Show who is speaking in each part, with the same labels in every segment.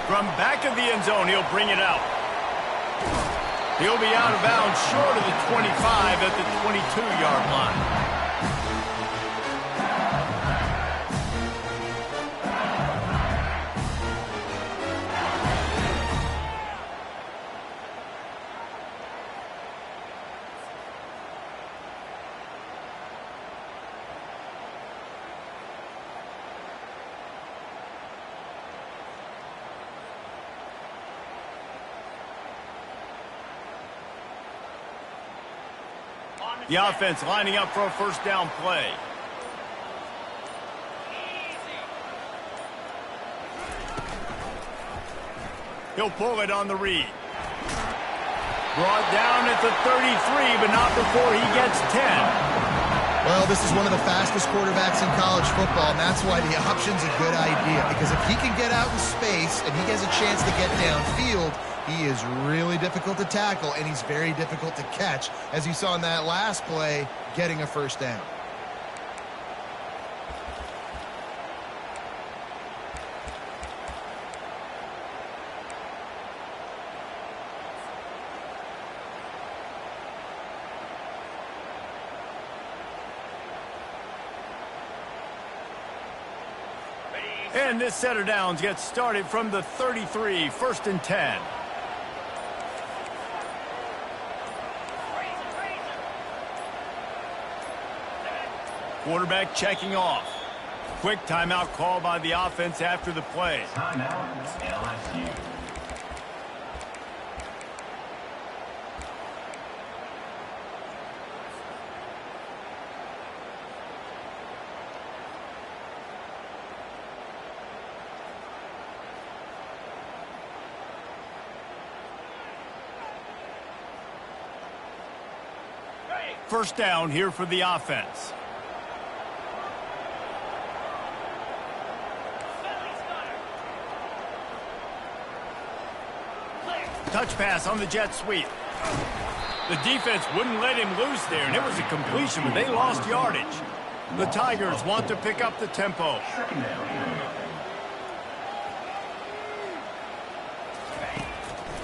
Speaker 1: From back of the end zone, he'll bring it out. He'll be out of bounds short of the 25 at the 22-yard line. The offense lining up for a first down play. He'll pull it on the read. Brought down at the 33, but not before he gets 10.
Speaker 2: Well, this is one of the fastest quarterbacks in college football, and that's why the option's a good idea. Because if he can get out in space and he has a chance to get downfield, he is really difficult to tackle, and he's very difficult to catch, as you saw in that last play, getting a first down.
Speaker 1: And this set of downs gets started from the 33, 1st and 10. Quarterback checking off. Quick timeout call by the offense after the play.
Speaker 3: Timeout, LSU.
Speaker 1: First down here for the offense. Touch pass on the jet sweep. The defense wouldn't let him loose there, and it was a completion, but they lost yardage. The Tigers want to pick up the tempo.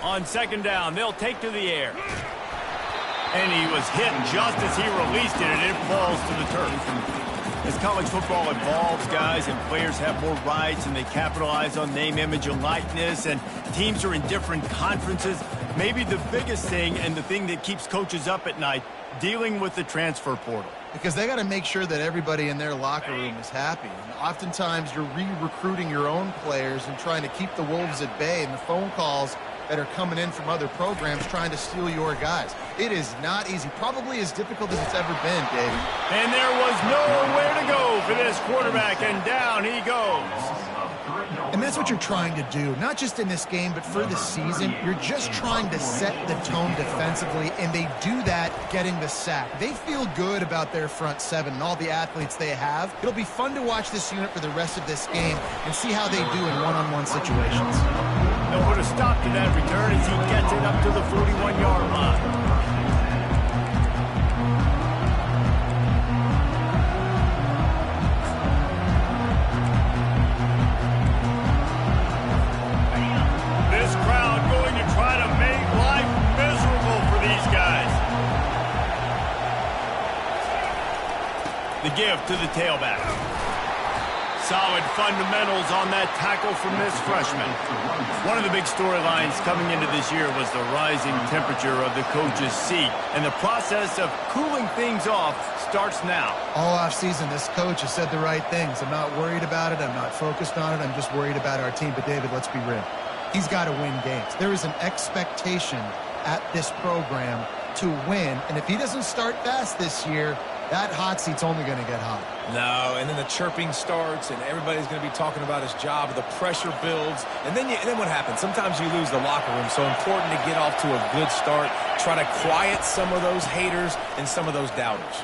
Speaker 1: On second down, they'll take to the air. And he was hit just as he released it, and it falls to the turf. As college football evolves, guys, and players have more rights, and they capitalize on name, image, and likeness, and teams are in different conferences, maybe the biggest thing and the thing that keeps coaches up at night, dealing with the transfer portal.
Speaker 2: Because they got to make sure that everybody in their locker room is happy. And oftentimes you're re-recruiting your own players and trying to keep the wolves at bay, and the phone calls that are coming in from other programs trying to steal your guys. It is not easy. Probably as difficult as it's ever been, David.
Speaker 1: And there was nowhere to go for this quarterback, and down he goes.
Speaker 2: And that's what you're trying to do, not just in this game, but for the season. You're just trying to set the tone defensively, and they do that getting the sack. They feel good about their front seven and all the athletes they have. It'll be fun to watch this unit for the rest of this game and see how they do in one-on-one situations.
Speaker 1: They'll put a stop to that return as he gets it up to the 41-yard line. This crowd going to try to make life miserable for these guys. The give to the tailback. Solid fundamentals on that tackle from this freshman. One of the big storylines coming into this year was the rising temperature of the coach's seat, and the process of cooling things off starts now.
Speaker 2: All offseason, this coach has said the right things. I'm not worried about it. I'm not focused on it. I'm just worried about our team. But, David, let's be real. He's got to win games. There is an expectation at this program to win, and if he doesn't start fast this year, that hot seat's only going to get hot.
Speaker 4: No, and then the chirping starts, and everybody's going to be talking about his job. The pressure builds, and then what happens? Sometimes you lose the locker room. So important to get off to a good start. Try to quiet some of those haters and some of those doubters.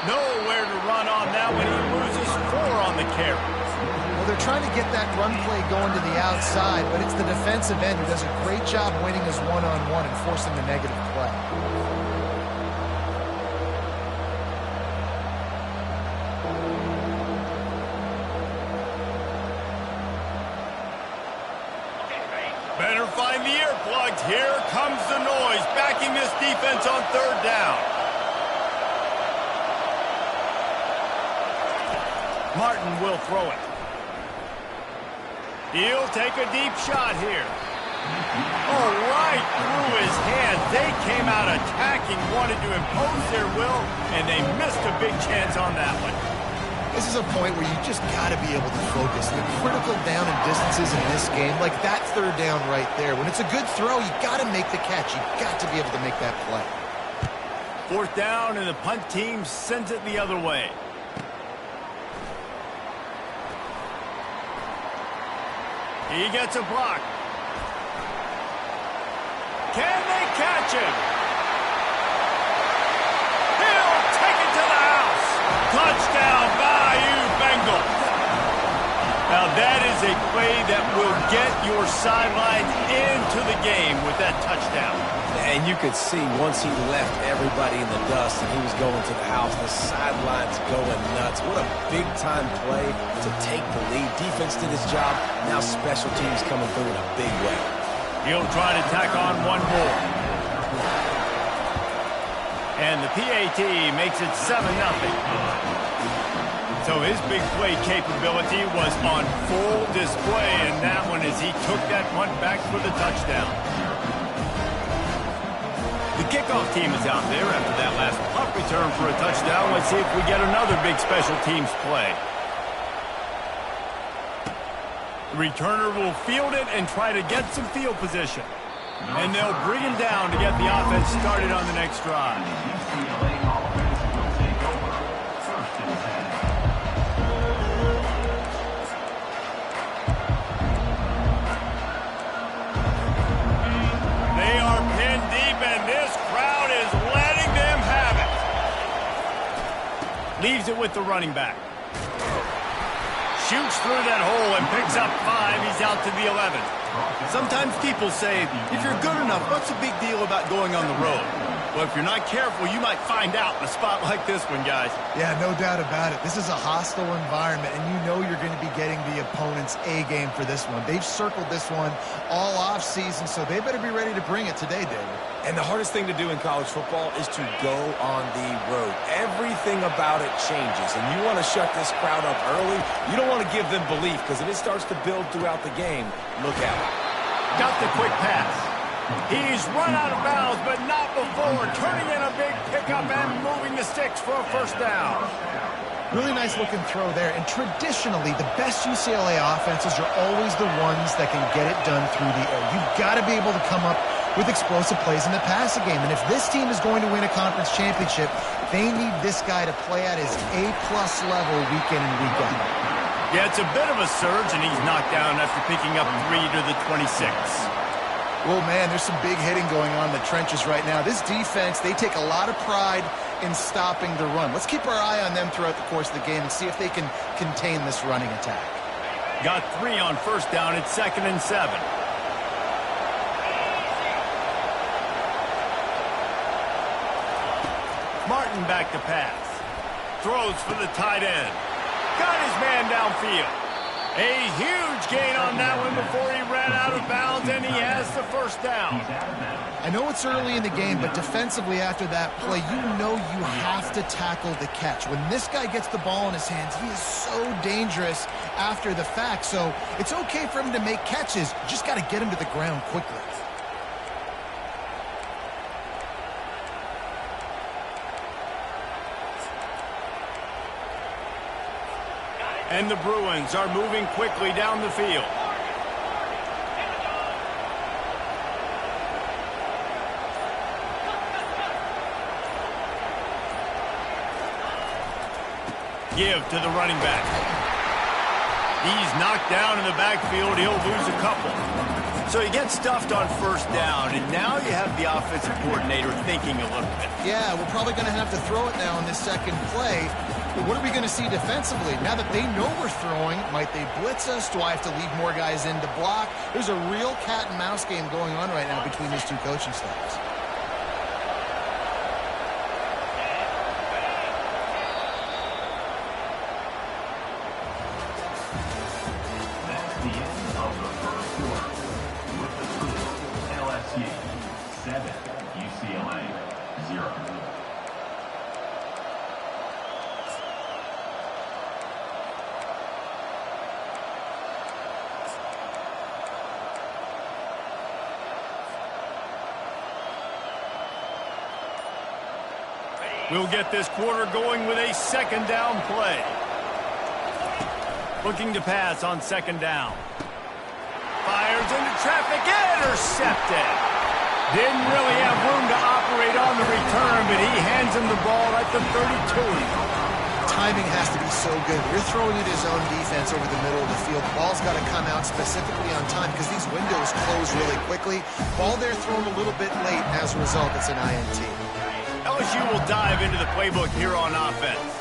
Speaker 1: Nowhere to run on that when he loses 4 on the carry.
Speaker 2: Well, they're trying to get that run play going to the outside, but it's the defensive end who does a great job winning his one-on-one and forcing the negative play.
Speaker 1: Better find the earplugs. Here comes the noise, backing this defense on third down. Martin will throw it. He'll take a deep shot here. Oh, right through his hands. They came out attacking, wanted to impose their will, and they missed a big chance on that one.
Speaker 2: This is a point where you just got to be able to focus. The critical down and distances in this game, like that third down right there. When it's a good throw, you got to make the catch. You got to be able to make that play.
Speaker 1: Fourth down, and the punt team sends it the other way. He gets a block. Can they catch him? He'll take it to the house. Touchdown, Bayou Bengals. Now that is a play that will get your sideline into the game with that touchdown.
Speaker 4: And you could see once he left everybody in the dust and he was going to the house, the sidelines going nuts. What a big-time play to take the lead. Defense did his job. Now special teams coming through in a big way.
Speaker 1: He'll try to tack on one more. And the PAT makes it 7-0. So his big play capability was on full display in that one as he took that punt back for the touchdown. The kickoff team is out there after that last punt return for a touchdown. Let's see if we get another big special teams play. The returner will field it and try to get some field position. And they'll bring him down to get the offense started on the next drive. They are pinned deep, and this crowd is letting them have it. Leaves it with the running back. Shoots through that hole and picks up 5. He's out to the 11. Sometimes people say, if you're good enough, what's the big deal about going on the road? Well, if you're not careful, you might find out in a spot like this one, guys.
Speaker 2: Yeah, no doubt about it. This is a hostile environment, and you know you're going to be getting the opponent's A game for this one. They've circled this one all off season, so they better be ready to bring it today, David.
Speaker 4: And the hardest thing to do in college football is to go on the road. Everything about it changes, and you want to shut this crowd up early. You don't want to give them belief, because if it starts to build throughout the game, look out.
Speaker 1: Got the quick pass. He's run out of bounds, but not before. Turning in a big pickup and moving the sticks for a first down.
Speaker 2: Really nice looking throw there. And traditionally, the best UCLA offenses are always the ones that can get it done through the air. You've got to be able to come up with explosive plays in the passing game. And if this team is going to win a conference championship, they need this guy to play at his A-plus level week in and week out.
Speaker 1: Yeah, it's a bit of a surge, and he's knocked down after picking up 3 to the 26.
Speaker 2: Well, man, there's some big hitting going on in the trenches right now. This defense, they take a lot of pride in stopping the run. Let's keep our eye on them throughout the course of the game and see if they can contain this running attack.
Speaker 1: Got 3 on first down. It's 2nd and 7. Martin back to pass. Throws for the tight end. Got his man downfield. A huge gain on that one before he ran out of bounds, and he has the first down.
Speaker 2: I know it's early in the game, but defensively after that play, you know you have to tackle the catch. When this guy gets the ball in his hands, he is so dangerous after the fact. So it's okay for him to make catches. You just got to get him to the ground quickly.
Speaker 1: And the Bruins are moving quickly down the field. Give to the running back. He's knocked down in the backfield. He'll lose a couple. So he gets stuffed on first down, and now you have the offensive coordinator thinking a little bit.
Speaker 2: Yeah, we're probably going to have to throw it now in this second play. But what are we going to see defensively? Now that they know we're throwing, might they blitz us? Do I have to leave more guys in to block? There's a real cat and mouse game going on right now between these two coaching staffs.
Speaker 3: That's the end of the first quarter. With the
Speaker 1: We'll get this quarter going with a second down play. Looking to pass on second down. Fires into traffic, intercepted. Didn't really have room to operate on the return, but he hands him the ball at the 32.
Speaker 2: Timing has to be so good. You're throwing it his own defense over the middle of the field. The ball's got to come out specifically on time because these windows close really quickly. Ball there thrown a little bit late, and as a result, it's an INT.
Speaker 1: LSU will dive into the playbook here on offense.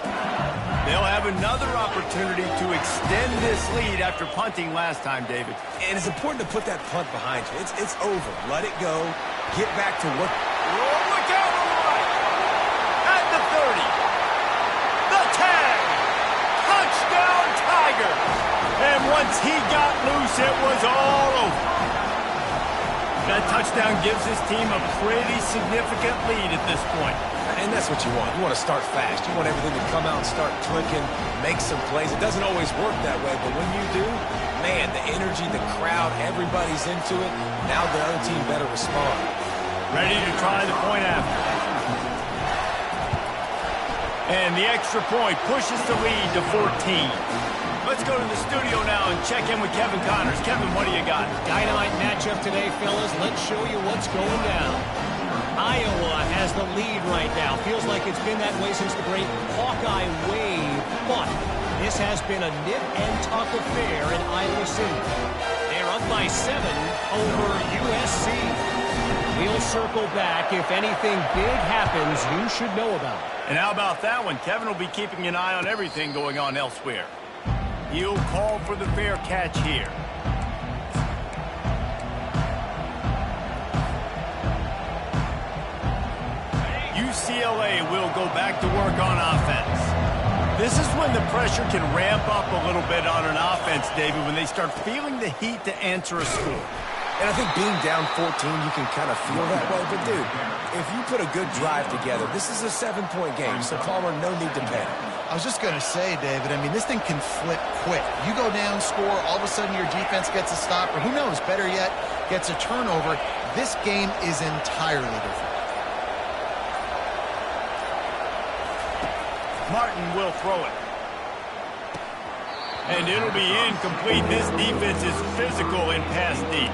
Speaker 1: They'll have another opportunity to extend this lead after punting last time, David.
Speaker 4: And it's important to put that punt behind you. It's over. Let it go. Get back to what...
Speaker 1: Oh, look out on the right. At the 30. The 10. Touchdown, Tiger. And once he got loose, it was all over. That touchdown gives his team a pretty significant lead at this point.
Speaker 4: And that's what you want. You want to start fast. You want everything to come out and start clicking, make some plays. It doesn't always work that way, but when you do, man, the energy, the crowd, everybody's into it. Now the other team better respond.
Speaker 1: Ready to try the point after. And the extra point pushes the lead to 14. Let's go to the studio now and check in with Kevin Connors. Kevin, what do you got?
Speaker 5: Dynamite matchup today, fellas. Let's show you what's going down. Iowa has the lead right now. Feels like it's been that way since the great Hawkeye wave. But this has been a nip-and-tuck affair in Iowa City. They're up by 7 over USC. We'll circle back. If anything big happens, you should know about it.
Speaker 1: And how about that one? Kevin will be keeping an eye on everything going on elsewhere. He'll call for the fair catch here. UCLA will go back to work on offense. This is when the pressure can ramp up a little bit on an offense, David, when they start feeling the heat to answer a score.
Speaker 4: And I think being down 14, you can kind of feel that way. But, dude, if you put a good drive together, this is a 7-point game. So, Palmer, no need to panic.
Speaker 2: I was just going to say, David, I mean, this thing can flip quick. You go down, score, all of a sudden your defense gets a stop, or who knows, better yet, gets a turnover. This game is entirely different.
Speaker 1: Martin will throw it. And it'll be incomplete. This defense is physical and pass deep.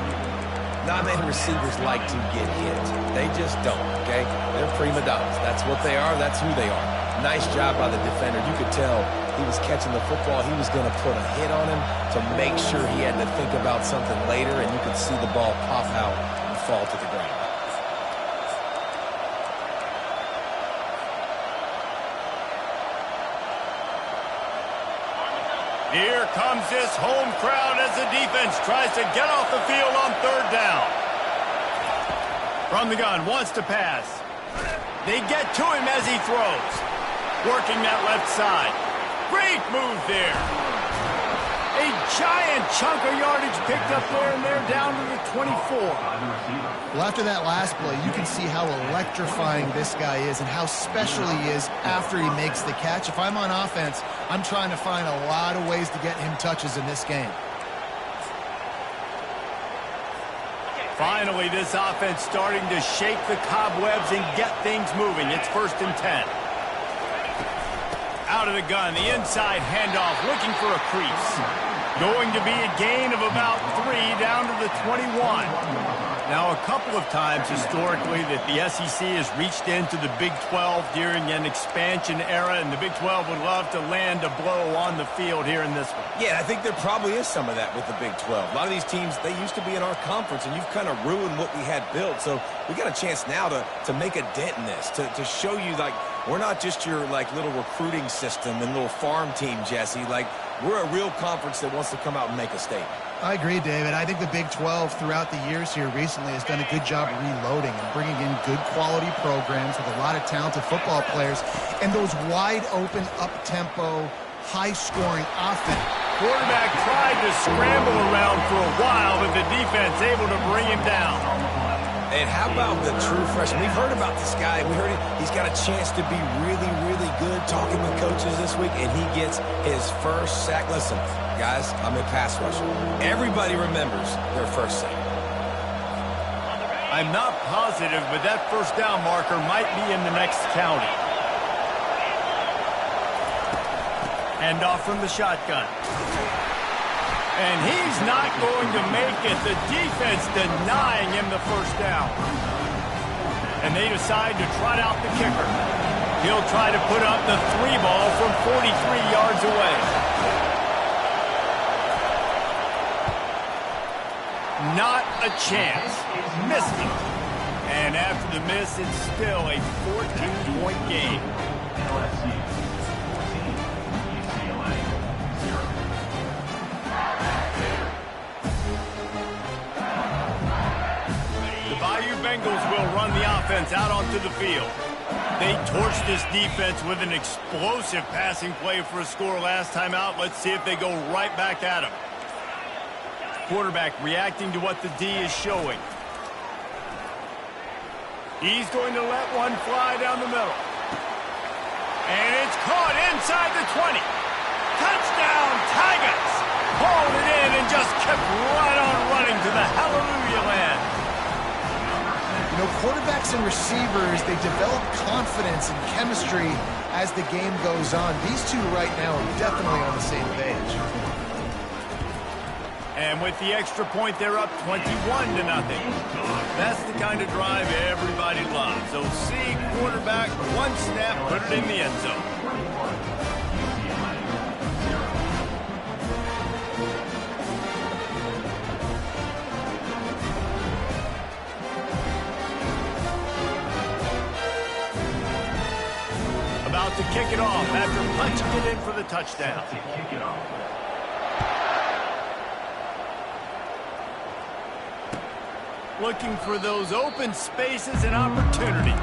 Speaker 4: Not many receivers like to get hit. They just don't, okay? They're prima donnas. That's what they are. That's who they are. Nice job by the defender. You could tell he was catching the football. He was going to put a hit on him to make sure he had to think about something later, and you could see the ball pop out and fall to the ground.
Speaker 1: Here comes this home crowd as the defense tries to get off the field on third down. From the gun, wants to pass. They get to him as he throws. Working that left side. Great move there. A giant chunk of yardage picked up there, and they're down to the 24.
Speaker 2: Well, after that last play, you can see how electrifying this guy is and how special he is after he makes the catch. If I'm on offense, I'm trying to find a lot of ways to get him touches in this game.
Speaker 1: Finally, this offense starting to shake the cobwebs and get things moving. It's 1st and 10. Out of the gun, the inside handoff, looking for a crease. Going to be a gain of about 3 down to the 21. Now, a couple of times historically that the SEC has reached into the Big 12 during an expansion era, and the Big 12 would love to land a blow on the field here in this one.
Speaker 4: Yeah, I think there probably is some of that with the Big 12. A lot of these teams, they used to be in our conference, and you've kind of ruined what we had built. So we got a chance now to make a dent in this, to show you, like, we're not just your, like, little recruiting system and little farm team, Jesse. Like, we're a real conference that wants to come out and make a statement.
Speaker 2: I agree, David. I think the Big 12 throughout the years here recently has done a good job reloading and bringing in good quality programs with a lot of talented football players and those wide-open, up-tempo, high-scoring offense.
Speaker 1: Quarterback tried to scramble around for a while, but the defense able to bring him down.
Speaker 4: And how about the true freshman? We've heard about this guy. We heard he's got a chance to be really, really good talking with coaches this week, and he gets his first sack. Listen, guys, I'm a pass rusher. Everybody remembers their first sack.
Speaker 1: I'm not positive, but that first down marker might be in the next county. Handoff from the shotgun. And he's not going to make it. The defense denying him the first down. And they decide to trot out the kicker. He'll try to put up the 3 ball from 43 yards away. Not a chance. Missed it. And after the miss, it's still a 14-point game.
Speaker 3: LSU 14, UCLA 0.
Speaker 1: The Bayou Bengals will run the offense out onto the field. They torched this defense with an explosive passing play for a score last time out. Let's see if they go right back at him. Quarterback reacting to what the D is showing. He's going to let one fly down the middle. And it's caught inside the 20. Touchdown, Tigers! Hauled it in and just kept right on running to the hallelujah land.
Speaker 2: You know, quarterbacks and receivers, they develop confidence and chemistry as the game goes on. These two right now are definitely on the same page.
Speaker 1: And with the extra point, they're up 21-0. That's the kind of drive everybody loves. So see quarterback, one snap, put it in the end zone. About to kick it off after punching it in for the touchdown. Looking for those open spaces and opportunity.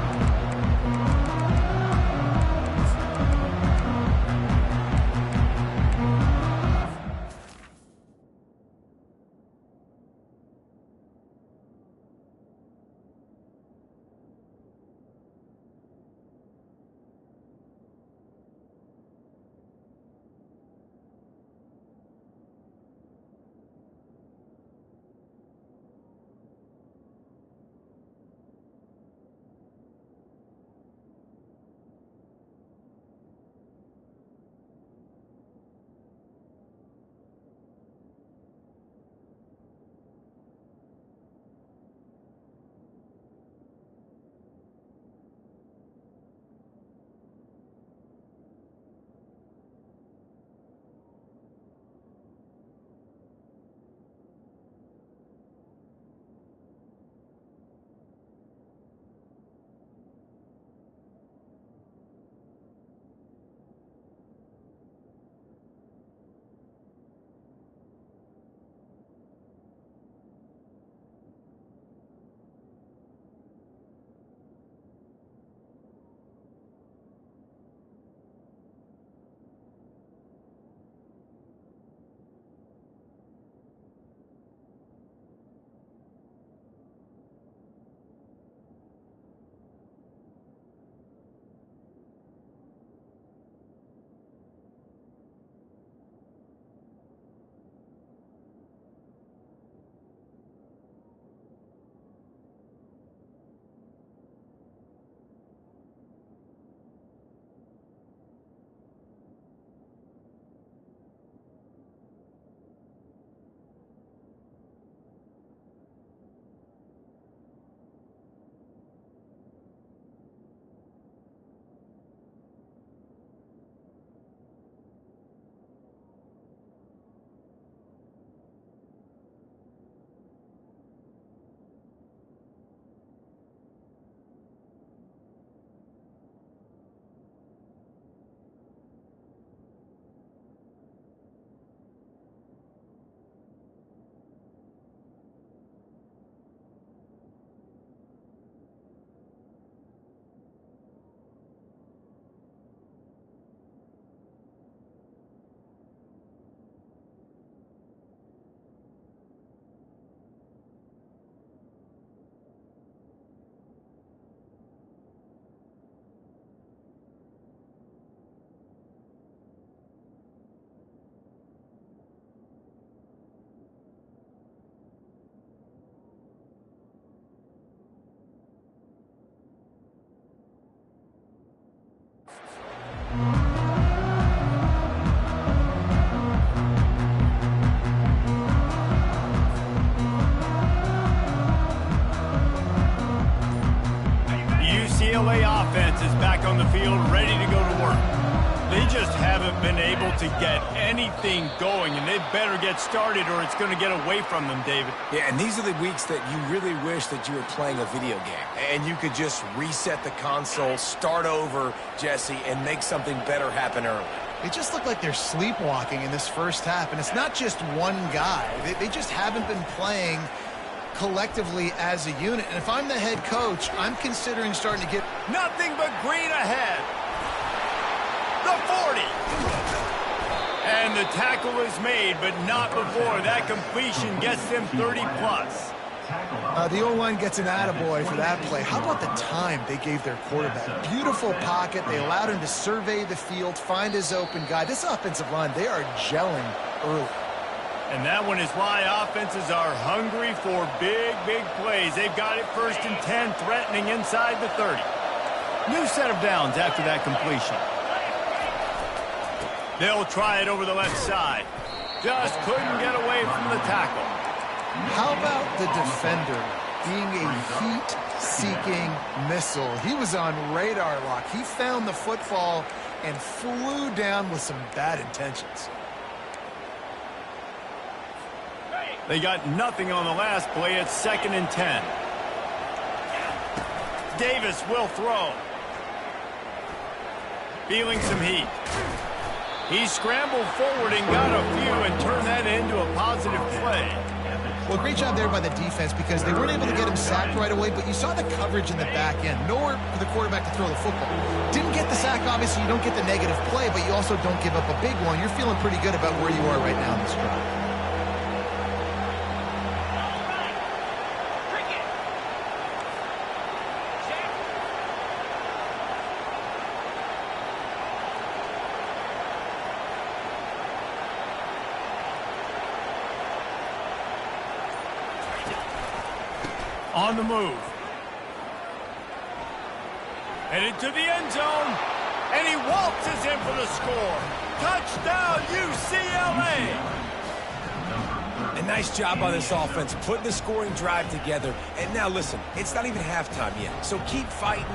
Speaker 1: offense is back on the field, ready to go to work. They just haven't been able to get anything going, and they better get started or it's going to get away from them, David.
Speaker 4: Yeah, and these are the weeks that you really wish that you were playing a video game and you could just reset the console, start over, Jesse, and make something better happen early.
Speaker 2: They just look like they're sleepwalking in this first half, and it's not just one guy. They just haven't been playing collectively as a unit. And if I'm the head coach, I'm considering starting to get
Speaker 1: nothing but green ahead. The 40. And the tackle is made, but not before that completion gets them 30+.
Speaker 2: The O-line gets an attaboy for that play. How about the time they gave their quarterback? Beautiful pocket. They allowed him to survey the field, find his open guy. This offensive line, they are gelling early.
Speaker 1: And that one is why offenses are hungry for big, big plays. They've got it 1st and 10, threatening inside the 30. New set of downs after that completion. They'll try it over the left side. Just couldn't get away from the tackle.
Speaker 2: How about the defender being a heat-seeking missile? He was on radar lock. He found the football and flew down with some bad intentions.
Speaker 1: They got nothing on the last play. It's 2nd and 10. Davis will throw. Feeling some heat. He scrambled forward and got a few and turned that into a positive play.
Speaker 2: Well, great job there by the defense because they weren't able to get him sacked right away, but you saw the coverage in the back end. Nowhere for the quarterback to throw the football. Didn't get the sack, obviously. You don't get the negative play, but you also don't give up a big one. You're feeling pretty good about where you are right now in this drive.
Speaker 1: On the move. Headed to the end zone. And he waltzes in for the score. Touchdown, UCLA.
Speaker 4: A nice job by this offense, putting the scoring drive together. And now, listen, it's not even halftime yet. So keep fighting,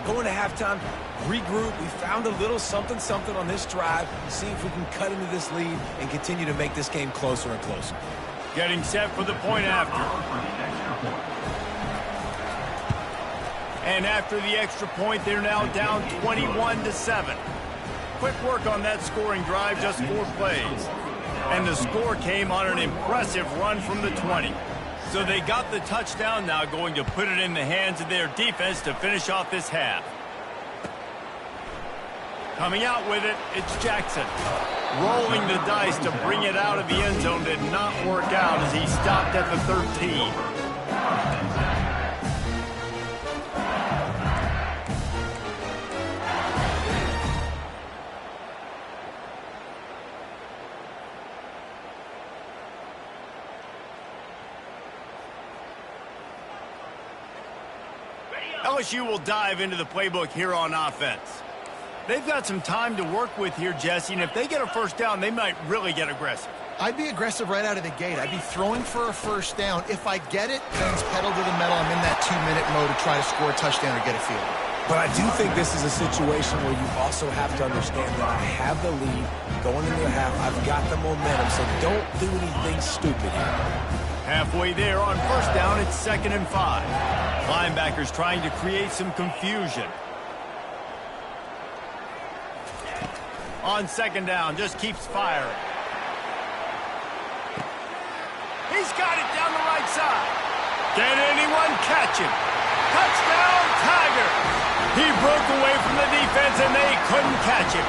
Speaker 4: going to halftime, regroup. We found a little something on this drive. See if we can cut into this lead and continue to make this game closer and closer.
Speaker 1: Getting set for the point after. And after the extra point, they're now down 21-7. Quick work on that scoring drive, just 4 plays. And the score came on an impressive run from the 20. So they got the touchdown, now going to put it in the hands of their defense to finish off this half. Coming out with it, it's Jackson. Rolling the dice to bring it out of the end zone did not work out as he stopped at the 13. LSU will dive into the playbook here on offense. They've got some time to work with here, Jesse, and if they get a first down, they might really get aggressive.
Speaker 2: I'd be aggressive right out of the gate. I'd be throwing for a first down. If I get it, then it's pedal to the metal. I'm in that 2-minute mode to try to score a touchdown or get a field.
Speaker 4: But I do think this is a situation where you also have to understand that I have the lead going into the half. I've got the momentum, so don't do anything stupid here.
Speaker 1: Halfway there on first down, it's 2nd and 5. Linebackers trying to create some confusion. On 2nd down, just keeps firing. He's got it down the right side. Can anyone catch him? Touchdown, Tiger! He broke away from the defense, and they couldn't catch him.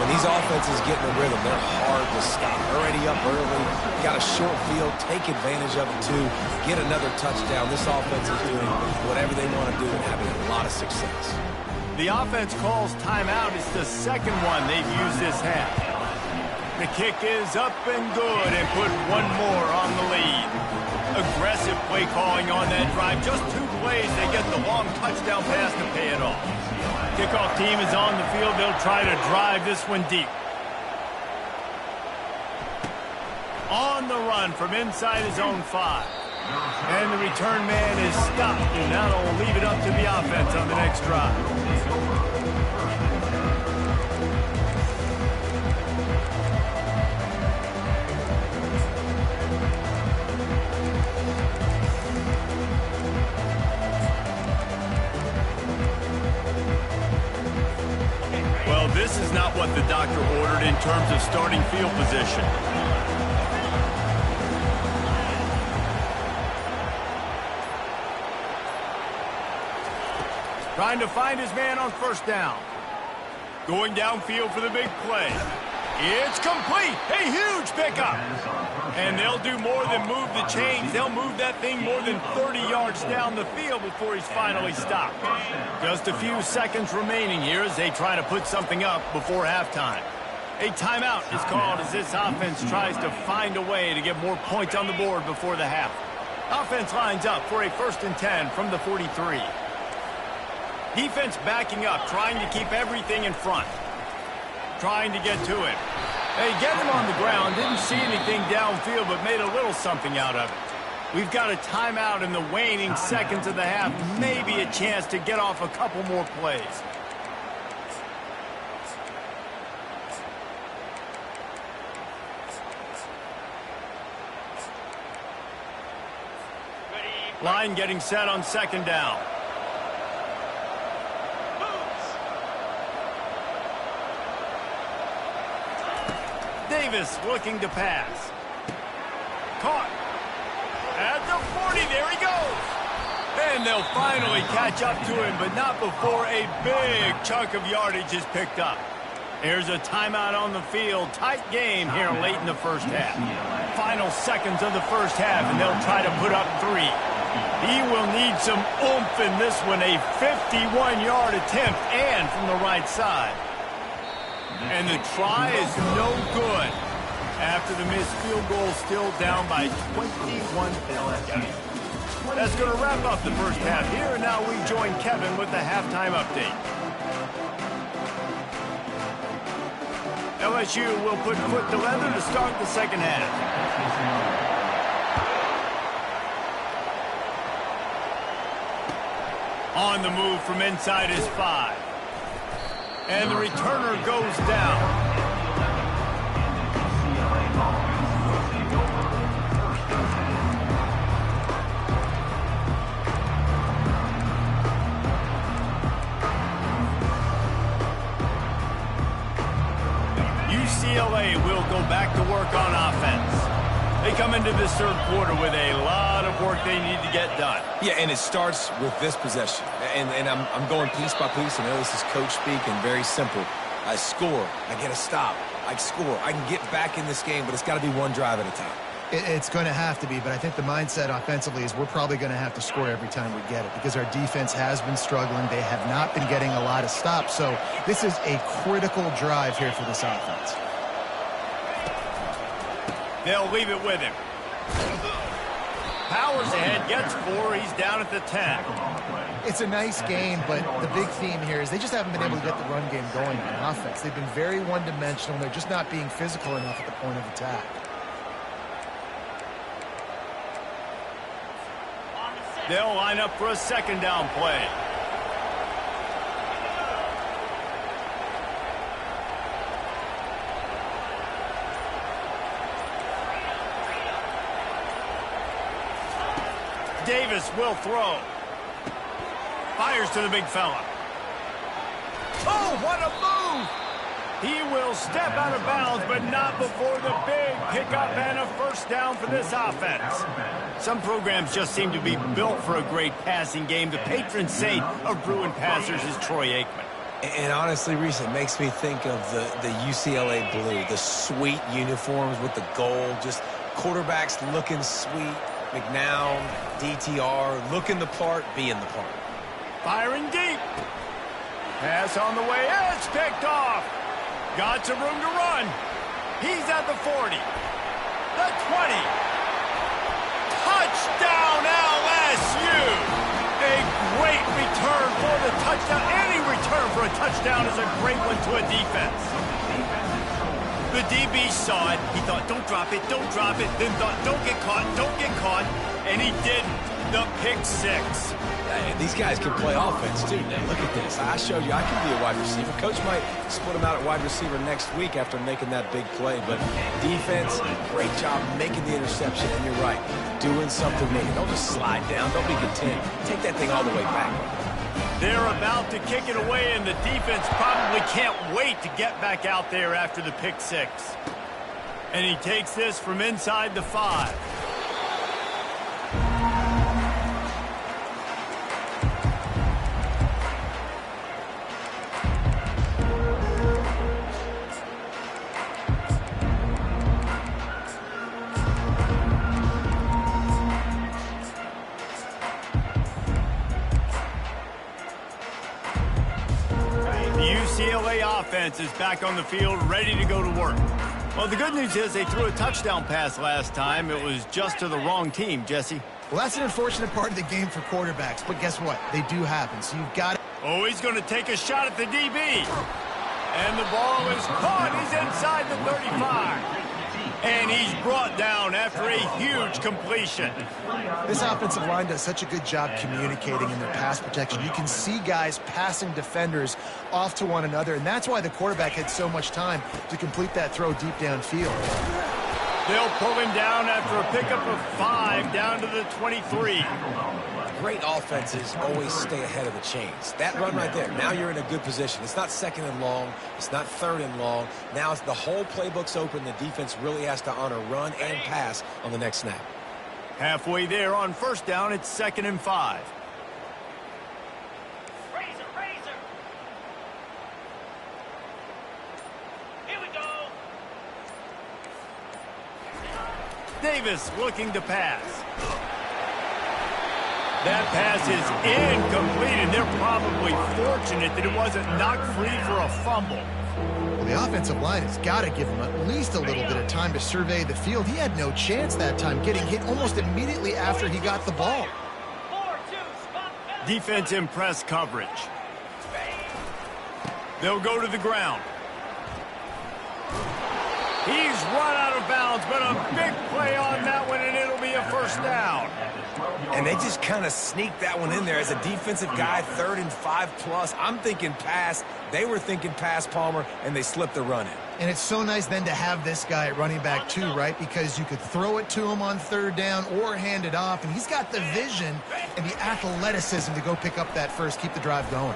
Speaker 4: When these offenses get in a rhythm, they're hard to stop. Already up early, got a short field, take advantage of it too, get another touchdown. This offense is doing whatever they want to do and having a lot of success.
Speaker 1: The offense calls timeout. It's the second one they've used this half. The kick is up and good and put one more on the lead. Aggressive play calling on that drive. Just 2 plays, they get the long touchdown pass to pay it off. Kickoff team is on the field. They'll try to drive this one deep. On the run from inside his own 5. And the return man is stopped, and that'll leave it up to the offense on the next drive. Well, this is not what the doctor ordered in terms of starting field position. Trying to find his man on first down. Going downfield for the big play. It's complete. A huge pickup. And they'll do more than move the chains. They'll move that thing more than 30 yards down the field before he's finally stopped. Just a few seconds remaining here as they try to put something up before halftime. A timeout is called as this offense tries to find a way to get more points on the board before the half. Offense lines up for a 1st and 10 from the 43. Defense backing up, trying to keep everything in front. Trying to get to it. They get him on the ground, didn't see anything downfield, but made a little something out of it. We've got a timeout in the waning seconds of the half, maybe a chance to get off a couple more plays. Line getting set on 2nd down. Davis looking to pass. Caught. At the 40, there he goes. And they'll finally catch up to him, but not before a big chunk of yardage is picked up. Here's a timeout on the field. Tight game here late in the first half. Final seconds of the first half, and they'll try to put up 3. He will need some oomph in this one. A 51-yard attempt, and from the right side. And the try is no good. After the missed field goal, still down by 21 points. That's going to wrap up the first half here, and now we join Kevin with the halftime update. LSU will put foot to leather to start the second half. On the move from inside his 5. And the returner goes down. UCLA will go back to work on offense. They come into this third quarter with a lot of work they need to get done.
Speaker 4: Yeah, and it starts with this possession. And I'm going piece by piece. I know this is coach speak and very simple. I score. I get a stop. I score. I can get back in this game, but it's got to be one drive at a time.
Speaker 2: It's going to have to be, but I think the mindset offensively is we're probably going to have to score every time we get it because our defense has been struggling. They have not been getting a lot of stops, so this is a critical drive here for this offense.
Speaker 1: They'll leave it with him. Powers ahead, gets 4. He's down at the 10.
Speaker 2: It's a nice game, but the big theme here is they just haven't been able to get the run game going on offense. They've been very one-dimensional. They're just not being physical enough at the point of attack.
Speaker 1: They'll line up for a 2nd down play. Davis will throw. Fires to the big fella. Oh, what a move! He will step out of bounds, but not before the big pickup and a 1st down for this offense. Some programs just seem to be built for a great passing game. The patron saint of Bruin passers is Troy Aikman.
Speaker 4: And honestly, Reese, it makes me think of the UCLA blue, the sweet uniforms with the gold, just quarterbacks looking sweet. McNown, DTR, looking the part, being the part.
Speaker 1: Firing deep. Pass on the way. It's picked off. Got some room to run. He's at the 40. The 20. Touchdown, LSU. A great return for the touchdown. Any return for a touchdown is a great one to a defense. The DB saw it. He thought, don't drop it, don't drop it. Then thought, don't get caught, don't get caught. And he didn't. The pick six.
Speaker 4: And these guys can play offense, too. Look at this. I showed you I can be a wide receiver. Coach might split him out at wide receiver next week after making that big play. But defense, great job making the interception. And you're right, doing something big. Don't just slide down. Don't be content. Take that thing all the way back.
Speaker 1: They're about to kick it away, and the defense probably can't wait to get back out there after the pick six. And he takes this from inside the 5. Offense is back on the field, ready to go to work. Well, the good news is they threw a touchdown pass last time. It was just to the wrong team, Jesse.
Speaker 2: Well, that's an unfortunate part of the game for quarterbacks, but guess what? They do happen, so you've got to...
Speaker 1: Oh, he's going to take a shot at the DB. And the ball is caught. He's inside the 35. And he's brought down after a huge completion.
Speaker 2: This offensive line does such a good job communicating in their pass protection. You can see guys passing defenders off to one another, and that's why the quarterback had so much time to complete that throw deep downfield.
Speaker 1: They'll pull him down after a pickup of 5 down to the 23.
Speaker 4: Great offenses always stay ahead of the chains. That run right there, now you're in a good position. It's not second and long. It's not third and long. Now it's the whole playbook's open. The defense really has to honor run and pass on the next snap.
Speaker 1: Halfway there on first down, it's 2nd and 5.
Speaker 6: Razor. Here we go.
Speaker 1: Davis looking to pass. That pass is incomplete, and they're probably fortunate that it wasn't knocked free for a fumble.
Speaker 2: Well, the offensive line has got to give him at least a little bit of time to survey the field. He had no chance that time, getting hit almost immediately after he got the ball.
Speaker 1: Defense in press coverage. They'll go to the ground. He's run out of bounds, but a big play on that one, and it'll be a first down.
Speaker 4: And they just kind of sneaked that one in there as a defensive guy, 3rd and 5+. I'm thinking pass. They were thinking pass, Palmer, and they slipped the run in.
Speaker 2: And it's so nice then to have this guy at running back too, right? Because you could throw it to him on 3rd down or hand it off, and he's got the vision and the athleticism to go pick up that first, keep the drive going.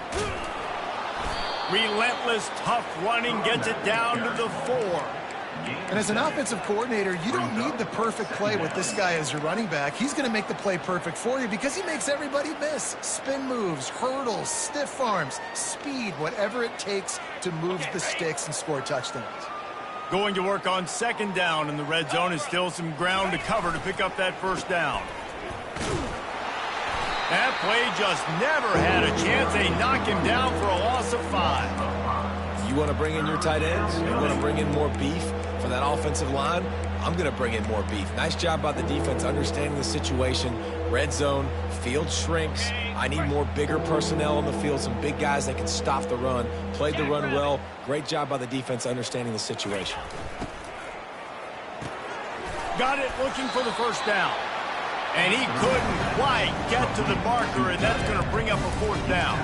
Speaker 1: Relentless, tough running gets it down to the 4.
Speaker 2: And as an offensive coordinator, you don't need the perfect play with this guy as your running back. He's going to make the play perfect for you because he makes everybody miss. Spin moves, hurdles, stiff arms, speed, whatever it takes to move the sticks and score touchdowns.
Speaker 1: Going to work on 2nd down, and the red zone is still some ground to cover to pick up that first down. That play just never had a chance. They knock him down for a loss of 5.
Speaker 4: You want to bring in your tight ends? You want to bring in more beef for that offensive line? I'm going to bring in more beef. Nice job by the defense understanding the situation. Red zone, field shrinks. I need more bigger personnel on the field, some big guys that can stop the run. Played the run well. Great job by the defense understanding the situation.
Speaker 1: Got it looking for the first down. And he couldn't quite get to the marker, and that's going to bring up a 4th down.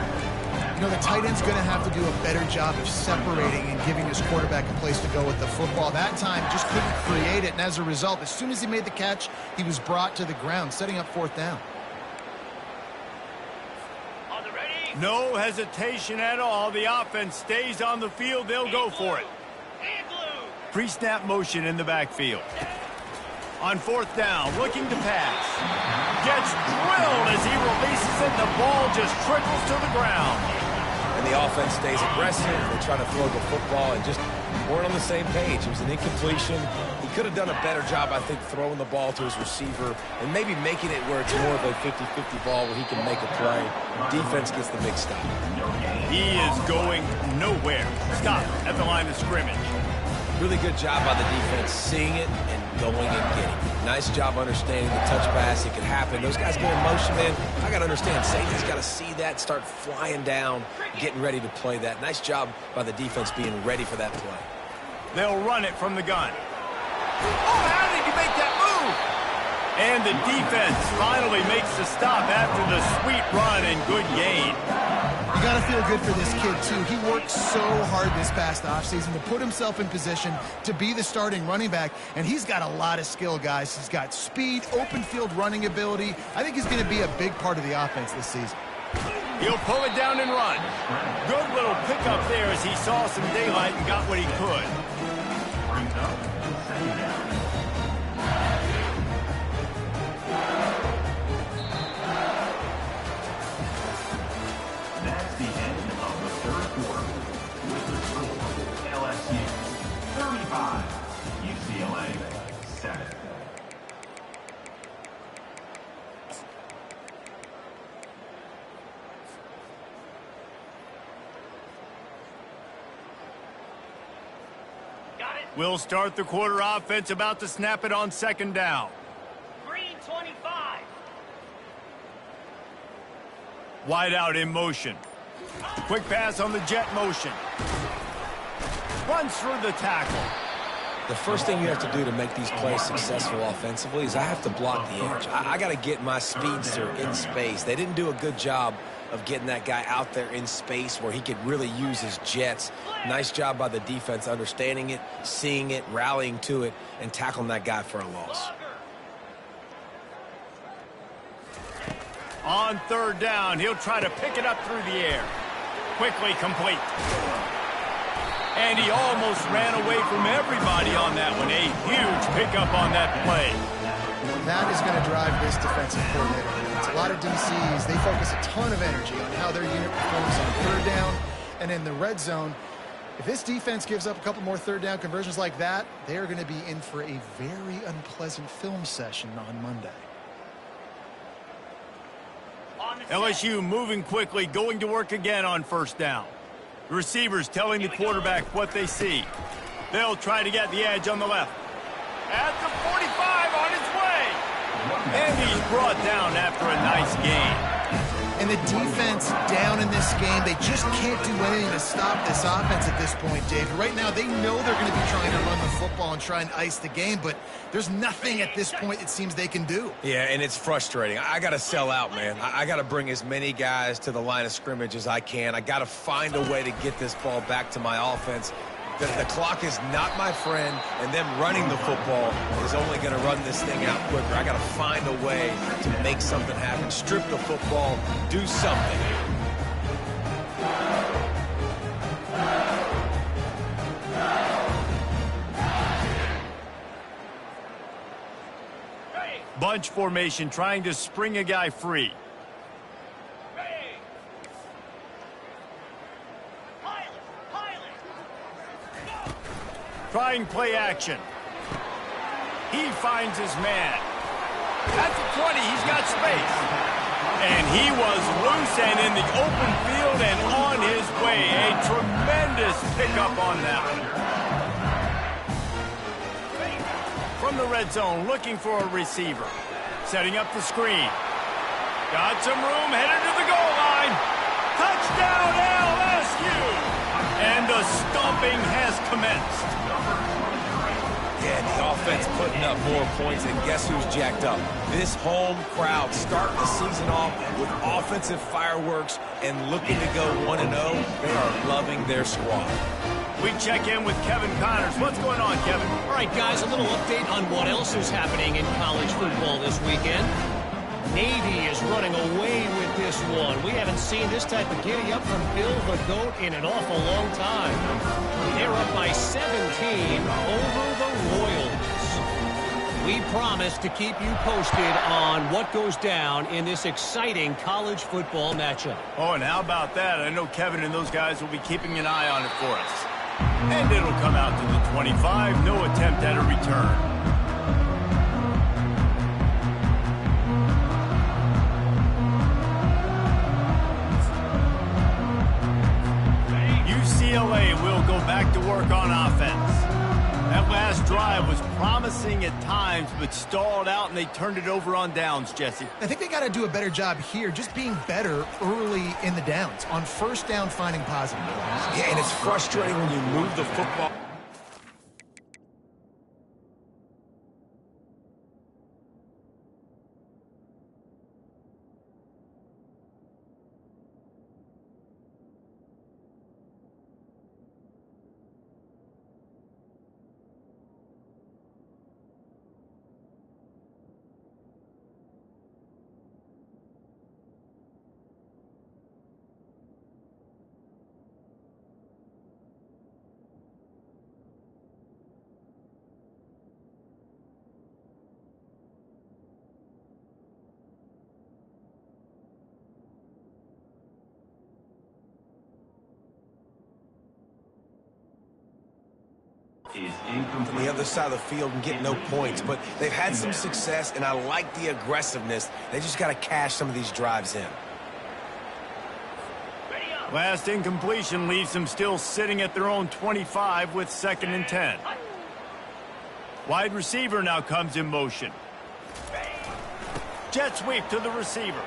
Speaker 2: You know, the tight end's going to have to do a better job of separating and giving his quarterback a place to go with the football. That time, just couldn't create it, and as a result, as soon as he made the catch, he was brought to the ground, setting up 4th down.
Speaker 1: No hesitation at all. The offense stays on the field. They'll go for it. Pre-snap motion in the backfield. On 4th down, looking to pass. Gets drilled as he releases it. The ball just trickles to the ground.
Speaker 4: And the offense stays aggressive. They try to throw the football and just weren't on the same page. It was an incompletion. He could have done a better job, I think, throwing the ball to his receiver and maybe making it where it's more of a 50-50 ball where he can make a play. Defense gets the big stop.
Speaker 1: He is going nowhere. Stop at the line of scrimmage.
Speaker 4: Really good job by the defense seeing it and going and getting it. Nice job understanding the touch pass. It could happen. Those guys go in motion, man. I got to understand. Safety's got to see that, start flying down, getting ready to play that. Nice job by the defense being ready for that play.
Speaker 1: They'll run it from the gun. Oh, how did he make that move? And the defense finally makes the stop after the sweet run and good gain.
Speaker 2: You got to feel good for this kid, too. He worked so hard this past offseason to put himself in position to be the starting running back, and he's got a lot of skill, guys. He's got speed, open field running ability. I think he's going to be a big part of the offense this season.
Speaker 1: He'll pull it down and run. Good little pickup there as he saw some daylight and got what he could.
Speaker 3: Brings up second down. That's the end of the third quarter. With the score, LSU 35, UCLA 7.
Speaker 6: Got it.
Speaker 1: We'll start the quarter offense, about to snap it on second down.
Speaker 6: Green 25.
Speaker 1: Wide out in motion. Quick pass on the jet motion. Runs through the tackle.
Speaker 4: The first thing you have to do to make these plays successful offensively is I have to block the edge. I got to get my speedster in space. They didn't do a good job of getting that guy out there in space where he could really use his jets. Nice job by the defense understanding it, seeing it, rallying to it, and tackling that guy for a loss.
Speaker 1: On third down, he'll try to pick it up through the air. Quickly complete. And he almost ran away from everybody on that one. A huge pickup on that play.
Speaker 2: That is going to drive this defensive coordinator. It's a lot of DCs. They focus a ton of energy on how their unit performs on third down and in the red zone. If this defense gives up a couple more third down conversions like that, they are going to be in for a very unpleasant film session on Monday.
Speaker 1: LSU moving quickly, going to work again on first down. The receivers telling the quarterback what they see. They'll try to get the edge on the left. At the 45 on his way. And he's brought down after a nice gain.
Speaker 2: And the defense down in this game, they just can't do anything to stop this offense at this point, David. Right now, they know they're going to be trying to run the football and try and ice the game, but there's nothing at this point it seems they can do.
Speaker 4: Yeah, and it's frustrating. I got to sell out, man. I got to bring as many guys to the line of scrimmage as I can. I got to find a way to get this ball back to my offense. The clock is not my friend, and them running the football is only going to run this thing out quicker. I got to find a way to make something happen. Strip the football, do something.
Speaker 1: Bunch formation trying to spring a guy free. Trying play action. He finds his man. At the 20, he's got space. And he was loose and in the open field and on his way. A tremendous pickup on that one. From the red zone, looking for a receiver. Setting up the screen. Got some room, headed to the goal line. Touchdown LSU! And the stomping has commenced.
Speaker 4: Yeah, the offense putting up more points, and guess who's jacked up? This home crowd starting the season off with offensive fireworks and looking to go 1-0. They are loving their squad.
Speaker 1: We check in with Kevin Connors. What's going on, Kevin?
Speaker 5: All right, guys, a little update on what else is happening in college football this weekend. Navy is running away with this one. We haven't seen this type of giddy-up from Bill the GOAT in an awful long time. They're up by 17 over the Royals. We promise to keep you posted on what goes down in this exciting college football matchup.
Speaker 1: Oh, and how about that? I know Kevin and those guys will be keeping an eye on it for us. And it'll come out to the 25. No attempt at a return. UCLA will go back to work on offense. That last drive was promising at times, but stalled out, and they turned it over on downs, Jesse.
Speaker 2: I think they got to do a better job here, just being better early in the downs. On first down, finding positive.
Speaker 4: Yeah, and it's frustrating when you move the football. on the other side of the field and get no points. But they've had some success, and I like the aggressiveness. They just got to cash some of these drives in.
Speaker 1: Last incompletion leaves them still sitting at their own 25 with 2nd and 10. Wide receiver now comes in motion. Jet sweep to the receiver.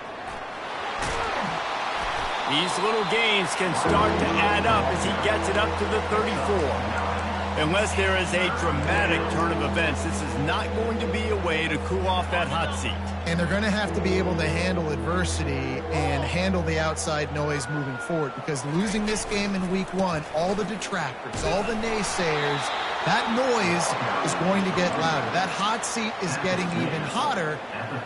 Speaker 1: These little gains can start to add up as he gets it up to the 34. Unless there is a dramatic turn of events, this is not going to be a way to cool off that hot seat.
Speaker 2: And they're going to have to be able to handle adversity and handle the outside noise moving forward, because losing this game in week 1, all the detractors, all the naysayers, that noise is going to get louder. That hot seat is getting even hotter.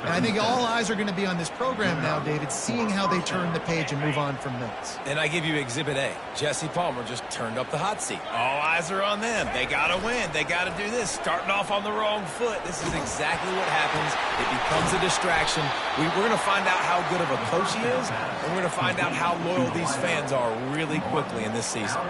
Speaker 2: And I think all eyes are going to be on this program now, David, seeing how they turn the page and move on from this.
Speaker 4: And I give you Exhibit A. Jesse Palmer just turned up the hot seat. All eyes are on them. They got to win. They got to do this. Starting off on the wrong foot. This is exactly what happens. It becomes a distraction. We're going to find out how good of a coach he is, and we're going to find out how loyal these fans are really quickly in this season.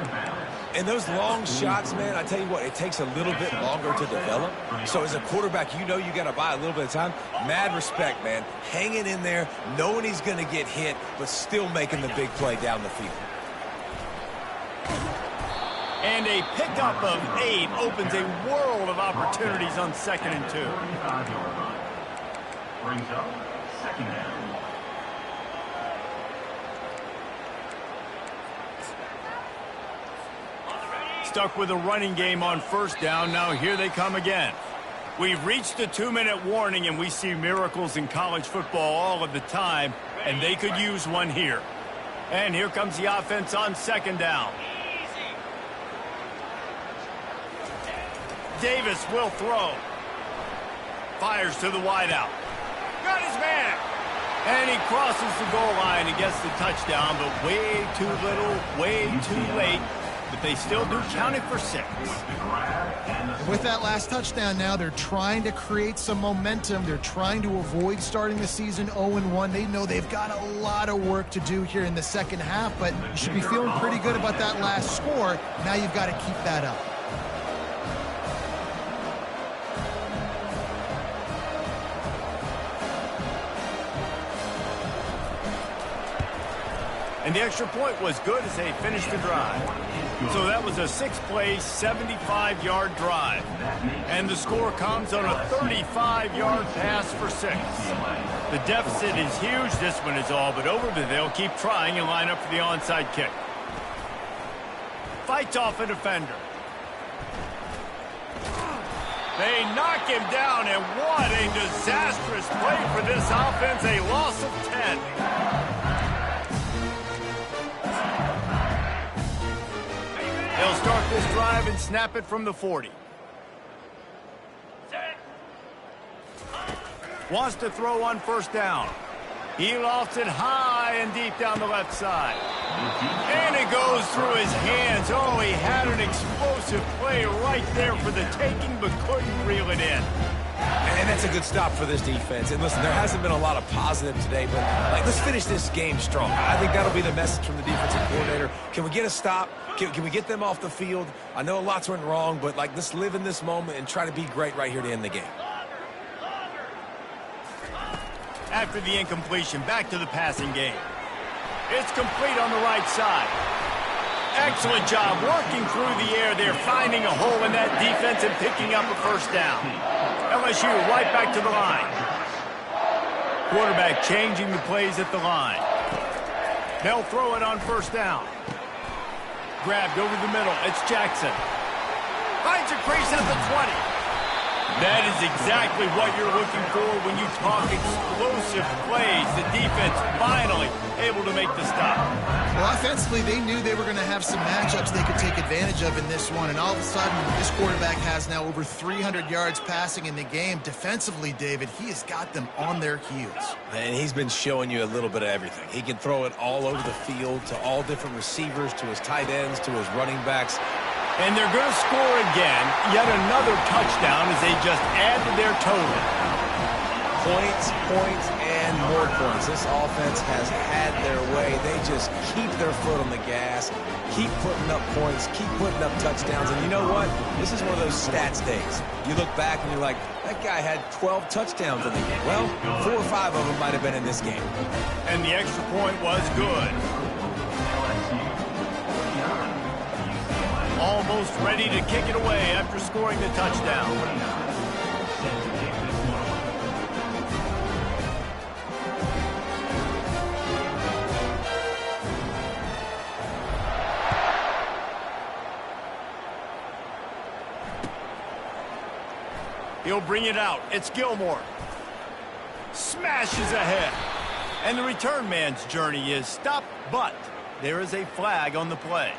Speaker 4: And those long shots, man, I tell you what, it takes a little bit longer to develop. So as a quarterback, you know you got to buy a little bit of time. Mad respect, man. Hanging in there, knowing he's going to get hit, but still making the big play down the field.
Speaker 1: And a pickup of 8 opens a world of opportunities on 2nd and 2.
Speaker 3: Brings up 2nd down.
Speaker 1: Stuck with a running game on 1st down. Now here they come again. We've reached the 2-minute warning, and we see miracles in college football all of the time, and they could use one here. And here comes the offense on 2nd down. Davis will throw. Fires to the wideout. Got his man. And he crosses the goal line and gets the touchdown, but way too little, way too late. But they still do count it for 6.
Speaker 2: With that last touchdown now, they're trying to create some momentum. They're trying to avoid starting the season 0-1. They know they've got a lot of work to do here in the second half, but you should be feeling pretty good about that last score. Now you've got to keep that up.
Speaker 1: And the extra point was good as they finished the drive. So that was a 6-play, 75-yard drive. And the score comes on a 35-yard pass for 6. The deficit is huge. This one is all but over, but they'll keep trying and line up for the onside kick. Fights off a defender. They knock him down, and what a disastrous play for this offense. A loss of 10. They'll start this drive and snap it from the 40. Wants to throw on 1st down. He lofts it high and deep down the left side. And it goes through his hands. Oh, he had an explosive play right there for the taking, but couldn't reel it in.
Speaker 4: And that's a good stop for this defense. And listen, there hasn't been a lot of positive today, but let's finish this game strong. I think that'll be the message from the defensive coordinator. Can we get a stop? Can we get them off the field? I know lots went wrong, but let's live in this moment and try to be great right here to end the game.
Speaker 1: After the incompletion, back to the passing game. It's complete on the right side. Excellent job working through the air there, finding a hole in that defense and picking up a 1st down. LSU right back to the line. Quarterback changing the plays at the line. They'll throw it on 1st down. Grabbed over the middle. It's Jackson. Finds a crease at the 20. That is exactly what you're looking for when you talk explosive plays. The defense finally able to make the stop.
Speaker 2: Well, offensively, they knew they were going to have some matchups they could take advantage of in this one, and all of a sudden, this quarterback has now over 300 yards passing in the game. Defensively, David, he has got them on their heels.
Speaker 4: And he's been showing you a little bit of everything. He can throw it all over the field to all different receivers, to his tight ends, to his running backs.
Speaker 1: And they're going to score again, yet another touchdown as they just add to their total.
Speaker 4: Points, points, and more points. This offense has had their way. They just keep their foot on the gas, keep putting up points, keep putting up touchdowns. And you know what? This is one of those stats days. You look back and you're like, that guy had 12 touchdowns in the game. Well, 4 or 5 of them might have been in this game.
Speaker 1: And the extra point was good. Almost ready to kick it away after scoring the touchdown. He'll bring it out. It's Gilmore. Smashes ahead. And the return man's journey is stopped, but there is a flag on the play.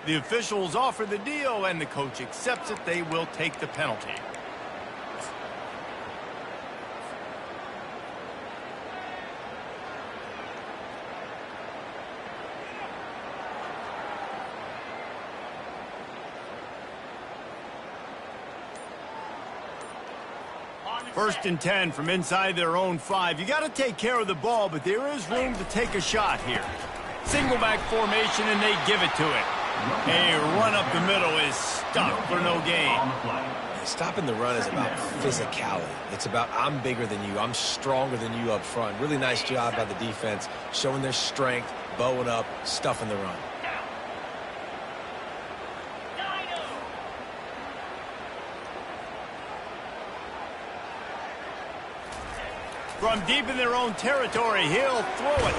Speaker 1: The officials offer the deal, and the coach accepts it. They will take the penalty. First and 10 from inside their own 5. You got to take care of the ball, but there is room to take a shot here. Single back formation, and they give it to it. A run up the middle is stuck for no gain.
Speaker 4: Stopping the run is about physicality. It's about I'm bigger than you. I'm stronger than you up front. Really nice job by the defense, showing their strength, bowing up, stuffing the run.
Speaker 1: From deep in their own territory, he'll throw it.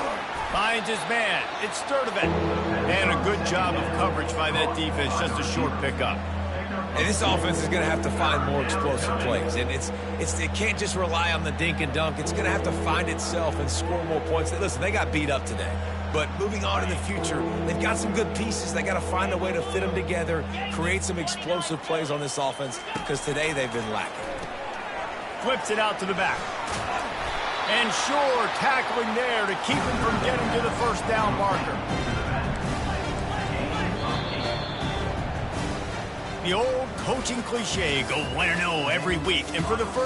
Speaker 1: Finds his man. It's Sturdivant. And a good job of coverage by that defense. Just a short pickup.
Speaker 4: And this offense is going to have to find more explosive plays. And it can't just rely on the dink and dunk. It's going to have to find itself and score more points. Listen, they got beat up today. But moving on in the future, they've got some good pieces. They got to find a way to fit them together, create some explosive plays on this offense, because today they've been lacking.
Speaker 1: Flips it out to the back. And sure, tackling there to keep him from getting to the first down marker. The old coaching cliche, go 1-0 every week. And for the first